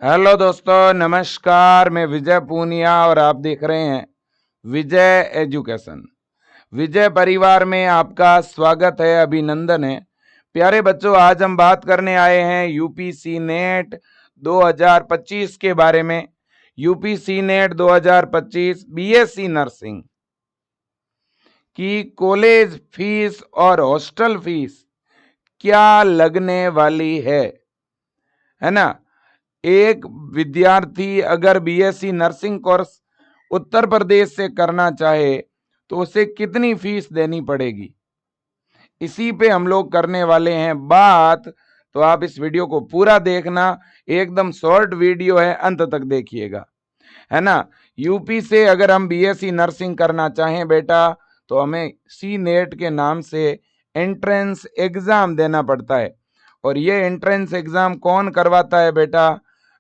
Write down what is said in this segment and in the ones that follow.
Hello दोस्तों, नमस्कार। मैं विजय पूनिया और आप देख रहे हैं विजय एजुकेशन। विजय परिवार में आपका स्वागत है, अभिनंदन है। प्यारे बच्चों, आज हम बात करने आए हैं यूपीसी नेट 2025 के बारे में। यूपीसी नेट 2025 बीएससी नर्सिंग की कॉलेज फीस और हॉस्टल फीस क्या लगने वाली है ना। एक विद्यार्थी अगर BSc nursing course Uttar Pradesh से करना चाहे तो उसे कितनी फीस देनी पड़ेगी, इसी पे हम लोग करने वाले हैं बात। तो आप इस वीडियो को पूरा देखना, एकदम शॉर्ट वीडियो है, अंत तक देखिएगा, है ना। यूपी से अगर हम बीएससी नर्सिंग करना चाहें बेटा, तो हमें सी नेट के नाम से एंट्रेंस एग्जाम देना पड़ता है। और ये एंट्रेंस एग्जाम कौन करवाता है बेटा?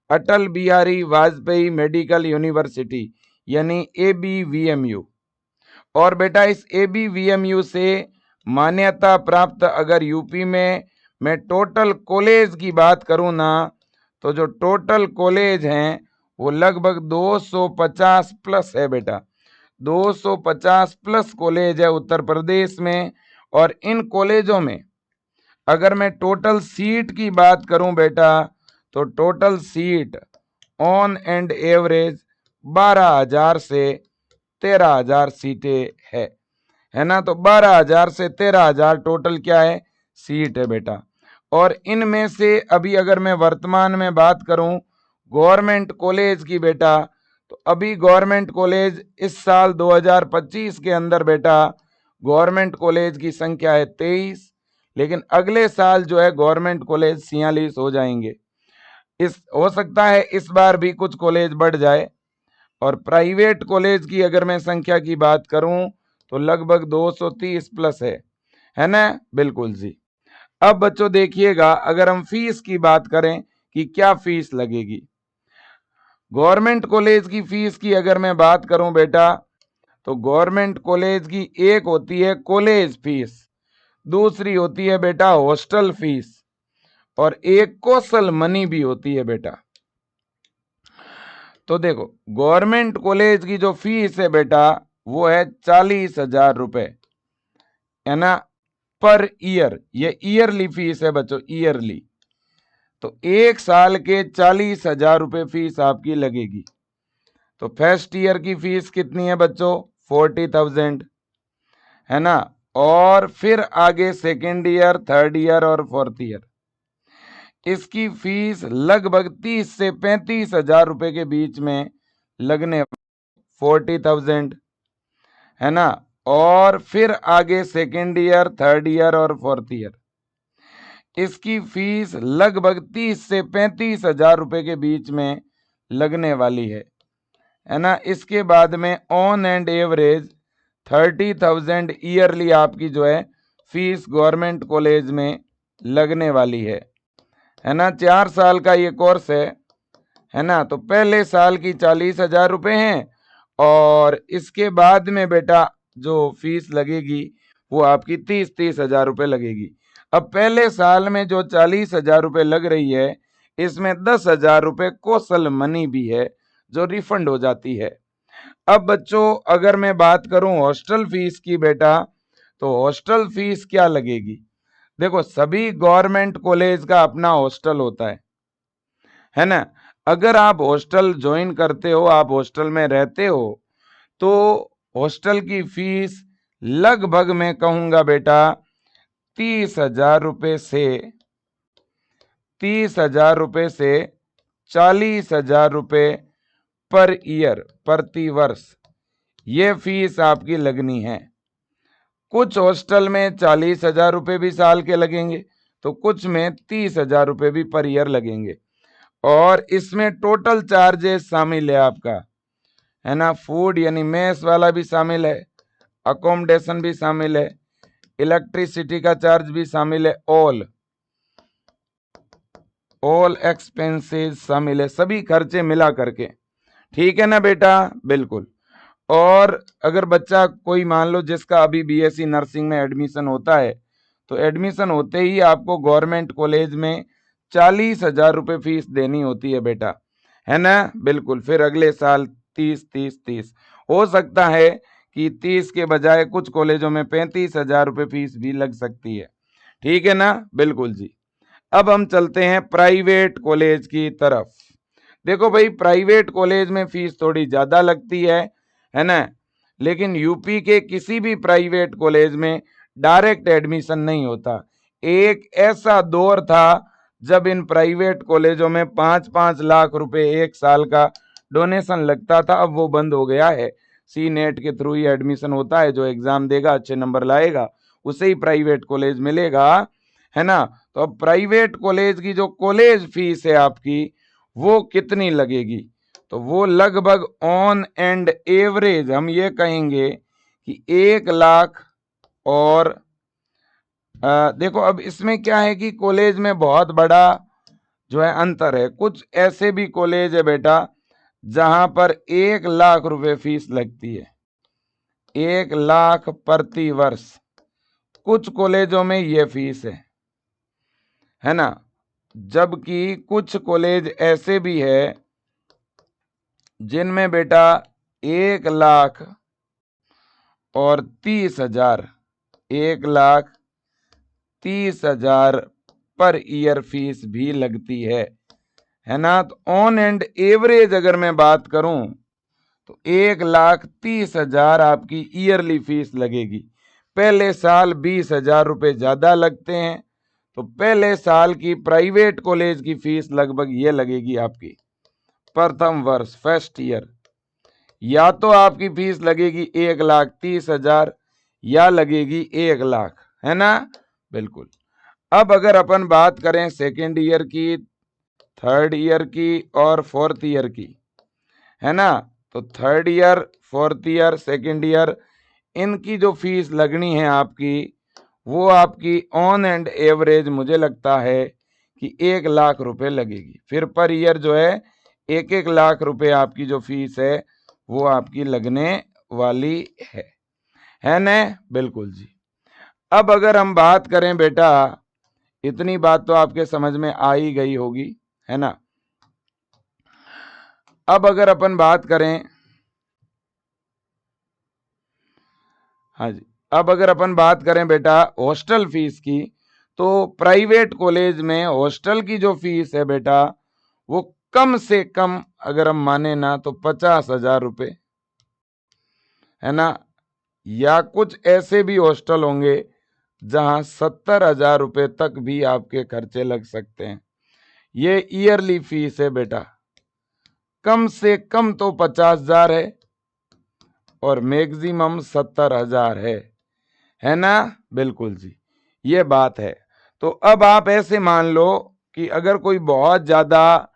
अटल बिहारी वाजपेयी मेडिकल यूनिवर्सिटी यानी ABVMU। और बेटा इस ABVMU से मान्यता प्राप्त अगर यूपी में मैं टोटल कॉलेज की बात करूं ना, तो जो टोटल कॉलेज हैं वो लगभग 250 प्लस है बेटा। 250 प्लस कॉलेज है उत्तर प्रदेश में। और इन कॉलेजों में अगर मैं टोटल सीट की बात करूं बेटा, तो total seat on and average 12,000 से 13,000 सीटें है ना। तो 12,000 से 13,000 टोटल क्या है, सीट है बेटा। और इनमें से अभी अगर मैं वर्तमान में बात करूं गवर्नमेंट कॉलेज की बेटा, तो अभी गवर्नमेंट कॉलेज इस साल 2025 के अंदर बेटा गवर्नमेंट कॉलेज की संख्या है 23, लेकिन अगले साल जो है गवर्नमेंट कॉलेज 46 हो जाएंगे। इस हो सकता है इस बार भी कुछ कॉलेज बढ़ जाए। और प्राइवेट कॉलेज की अगर मैं संख्या की बात करूं तो लगभग 230 प्लस है ना। बिल्कुल जी। अब बच्चों देखिएगा, अगर हम फीस की बात करें कि क्या फीस लगेगी, गवर्नमेंट कॉलेज की फीस की अगर मैं बात करूं बेटा, तो गवर्नमेंट कॉलेज की एक होती है कॉलेज फीस, दूसरी होती है बेटा हॉस्टल फीस, और एक कौशल मनी भी होती है बेटा। तो देखो, गवर्नमेंट कॉलेज की जो फीस है बेटा वो है 40,000 रुपए, है ना, पर ईयर। ये ईयरली फीस है बच्चों, ईयरली। तो एक साल के 40,000 रुपए फीस आपकी लगेगी। तो फर्स्ट ईयर की फीस कितनी है बच्चों? 40,000, है ना। और फिर आगे सेकेंड ईयर, थर्ड ईयर और फोर्थ ईयर, इसकी फीस लगभग 30 से 35,000 रुपए के बीच में लगने, 40,000, है ना। और फिर आगे सेकेंड ईयर, थर्ड ईयर और फोर्थ ईयर, इसकी फीस लगभग 30 से 35,000 रुपए के बीच में लगने वाली है ना। इसके बाद में ऑन एंड एवरेज 30,000 ईयरली आपकी जो है फीस गवर्नमेंट कॉलेज में लगने वाली है ना। 4 साल का ये कोर्स है ना। तो पहले साल की 40,000 रुपए हैं, और इसके बाद में बेटा जो फीस लगेगी वो आपकी 30,000 रुपए लगेगी। अब पहले साल में जो 40,000 रुपए लग रही है, इसमें 10,000 रुपए कौशल मनी भी है जो रिफंड हो जाती है। अब बच्चों अगर मैं बात करूं हॉस्टल फीस की बेटा, तो हॉस्टल फीस क्या लगेगी? देखो, सभी गवर्नमेंट कॉलेज का अपना हॉस्टल होता है ना। अगर आप हॉस्टल ज्वाइन करते हो, आप हॉस्टल में रहते हो, तो हॉस्टल की फीस लगभग मैं कहूंगा बेटा 30,000 रुपए से 40,000 रुपए पर ईयर, प्रति वर्ष, ये फीस आपकी लगनी है। कुछ हॉस्टल में 40,000 रुपए भी साल के लगेंगे, तो कुछ में 30,000 रुपए भी पर ईयर लगेंगे। और इसमें टोटल चार्जेस शामिल है आपका, है ना। फूड यानी मेस वाला भी शामिल है, अकोमोडेशन भी शामिल है, इलेक्ट्रिसिटी का चार्ज भी शामिल है, ऑल एक्सपेंसेस शामिल है, सभी खर्चे मिला करके। ठीक है ना बेटा? बिल्कुल। और अगर बच्चा कोई मान लो जिसका अभी बीएससी नर्सिंग में एडमिशन होता है, तो एडमिशन होते ही आपको गवर्नमेंट कॉलेज में 40,000 रुपए फीस देनी होती है बेटा। है ना, बिल्कुल। फिर अगले साल 30 30 30 हो सकता है कि 30 के बजाय कुछ कॉलेजों में 35,000 रुपये फीस भी लग सकती है। ठीक है ना, बिल्कुल जी। अब हम चलते हैं प्राइवेट कॉलेज की तरफ। देखो भाई, प्राइवेट कॉलेज में फीस थोड़ी ज्यादा लगती है ना, लेकिन यूपी के किसी भी प्राइवेट कॉलेज में डायरेक्ट एडमिशन नहीं होता। एक ऐसा दौर था जब इन प्राइवेट कॉलेजों में 5-5 लाख रुपए एक साल का डोनेशन लगता था, अब वो बंद हो गया है। सी नेट के थ्रू ही एडमिशन होता है, जो एग्जाम देगा अच्छे नंबर लाएगा उसे ही प्राइवेट कॉलेज मिलेगा, है ना। तो अब प्राइवेट कॉलेज की जो कॉलेज फीस है आपकी, वो कितनी लगेगी? तो वो लगभग ऑन एंड एवरेज हम ये कहेंगे कि 1 लाख। और देखो, अब इसमें क्या है कि कॉलेज में बहुत बड़ा जो है अंतर है। कुछ ऐसे भी कॉलेज है बेटा जहां पर 1 लाख रुपए फीस लगती है, 1 लाख प्रति वर्ष। कुछ कॉलेजों में ये फीस है ना। जबकि कुछ कॉलेज ऐसे भी है जिनमें बेटा 1,30,000, 1,30,000 पर ईयर फीस भी लगती है ना। तो ऑन एंड एवरेज अगर मैं बात करूं तो 1,30,000 आपकी ईयरली फीस लगेगी। पहले साल 20,000 रुपये ज्यादा लगते हैं, तो पहले साल की प्राइवेट कॉलेज की फीस लगभग ये लगेगी आपकी प्रथम वर्ष, फर्स्ट ईयर। या तो आपकी फीस लगेगी 1,30,000 या लगेगी 1 लाख, है ना, बिल्कुल। अब अगर अपन बात करें सेकेंड ईयर की, थर्ड ईयर की और फोर्थ ईयर की, है ना, तो third year, fourth year, second year, इनकी जो फीस लगनी है आपकी, वो आपकी ऑन एंड एवरेज मुझे लगता है कि 1 लाख रुपए लगेगी। फिर पर ईयर जो है 1-1 लाख रुपए आपकी जो फीस है वो आपकी लगने वाली है ना, बिल्कुल जी। अब अगर हम बात करें बेटा, इतनी बात तो आपके समझ में आ ही गई होगी, है ना। अब अगर अपन बात करें, हाँ जी, अब अगर अपन बात करें बेटा हॉस्टल फीस की, तो प्राइवेट कॉलेज में हॉस्टल की जो फीस है बेटा, वो कम से कम अगर हम माने ना तो 50,000 रुपये, है ना। या कुछ ऐसे भी हॉस्टल होंगे जहां 70,000 रुपये तक भी आपके खर्चे लग सकते हैं। ये ईयरली फीस है बेटा। कम से कम तो 50,000 है और मैक्सिमम 70,000 है ना, बिल्कुल जी, ये बात है। तो अब आप ऐसे मान लो कि अगर कोई बहुत ज्यादा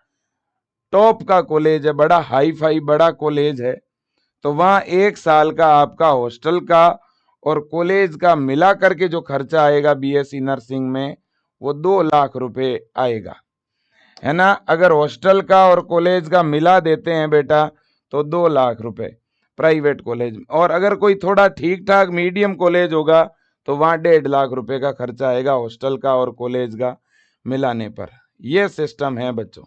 टॉप का कॉलेज है, बड़ा हाई फाई बड़ा कॉलेज है, तो वहां 1 साल का आपका हॉस्टल का और कॉलेज का मिला करके जो खर्चा आएगा बीएससी नर्सिंग में, वो 2 लाख रुपए आएगा, है ना। अगर हॉस्टल का और कॉलेज का मिला देते हैं बेटा तो 2 लाख रुपए प्राइवेट कॉलेज में। और अगर कोई थोड़ा ठीक ठाक मीडियम कॉलेज होगा तो वहां 1.5 लाख रुपए का खर्चा आएगा हॉस्टल का और कॉलेज का मिलाने पर। यह सिस्टम है बच्चों।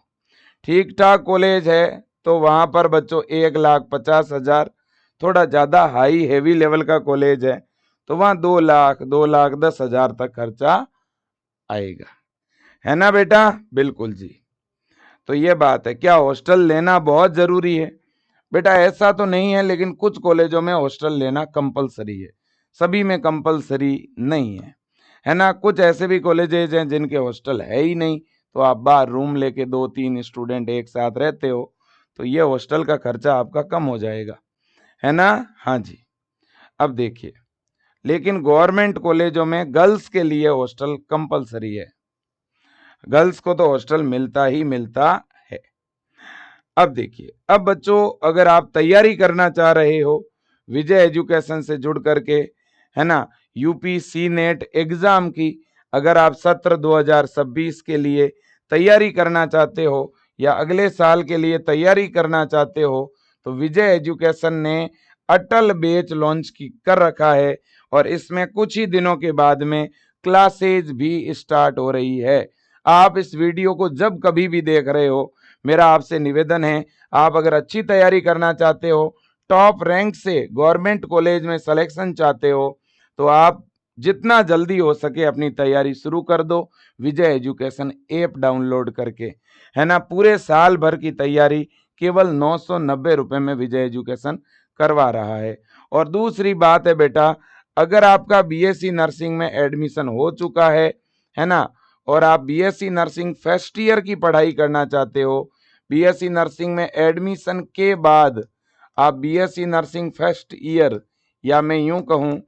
ठीक ठाक कॉलेज है तो वहां पर बच्चों 1,50,000, थोड़ा ज्यादा हाई हेवी लेवल का कॉलेज है तो वहां 2 लाख, 2,10,000 तक खर्चा आएगा, है ना बेटा, बिल्कुल जी। तो ये बात है। क्या हॉस्टल लेना बहुत जरूरी है? बेटा ऐसा तो नहीं है, लेकिन कुछ कॉलेजों में हॉस्टल लेना कंपलसरी है, सभी में कंपलसरी नहीं है ना। कुछ ऐसे भी कॉलेजेज हैं जिनके हॉस्टल है ही नहीं, तो आप बाहर रूम लेके 2-3 स्टूडेंट एक साथ रहते हो तो ये हॉस्टल का खर्चा आपका कम हो जाएगा, है ना। हाँ जी। अब देखिए, लेकिन गवर्नमेंट कॉलेजों में गर्ल्स के लिए हॉस्टल कंपलसरी है, गर्ल्स को तो हॉस्टल मिलता ही मिलता है। अब देखिए, अब बच्चों अगर आप तैयारी करना चाह रहे हो विजय एजुकेशन से जुड़ करके, है ना, यूपी सी नेट एग्जाम की, अगर आप सत्र 2026 के लिए तैयारी करना चाहते हो या अगले साल के लिए तैयारी करना चाहते हो, तो विजय एजुकेशन ने अटल बैच लॉन्च कर रखा है और इसमें कुछ ही दिनों के बाद में क्लासेज भी स्टार्ट हो रही है। आप इस वीडियो को जब कभी भी देख रहे हो, मेरा आपसे निवेदन है, आप अगर अच्छी तैयारी करना चाहते हो, टॉप रैंक से गवर्नमेंट कॉलेज में सिलेक्शन चाहते हो, तो आप जितना जल्दी हो सके अपनी तैयारी शुरू कर दो विजय एजुकेशन ऐप डाउनलोड करके, है ना। पूरे साल भर की तैयारी केवल 990 रुपए में विजय एजुकेशन करवा रहा है। और दूसरी बात है बेटा, अगर आपका बीएससी नर्सिंग में एडमिशन हो चुका है ना, और आप बीएससी नर्सिंग फर्स्ट ईयर की पढ़ाई करना चाहते हो, बीएससी नर्सिंग में एडमिशन के बाद आप बीएससी नर्सिंग फर्स्ट ईयर, या मैं यूं कहूं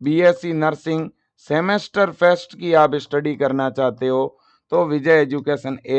बीएससी नर्सिंग सेमेस्टर फर्स्ट की आप स्टडी करना चाहते हो, तो विजय एजुकेशन ऐप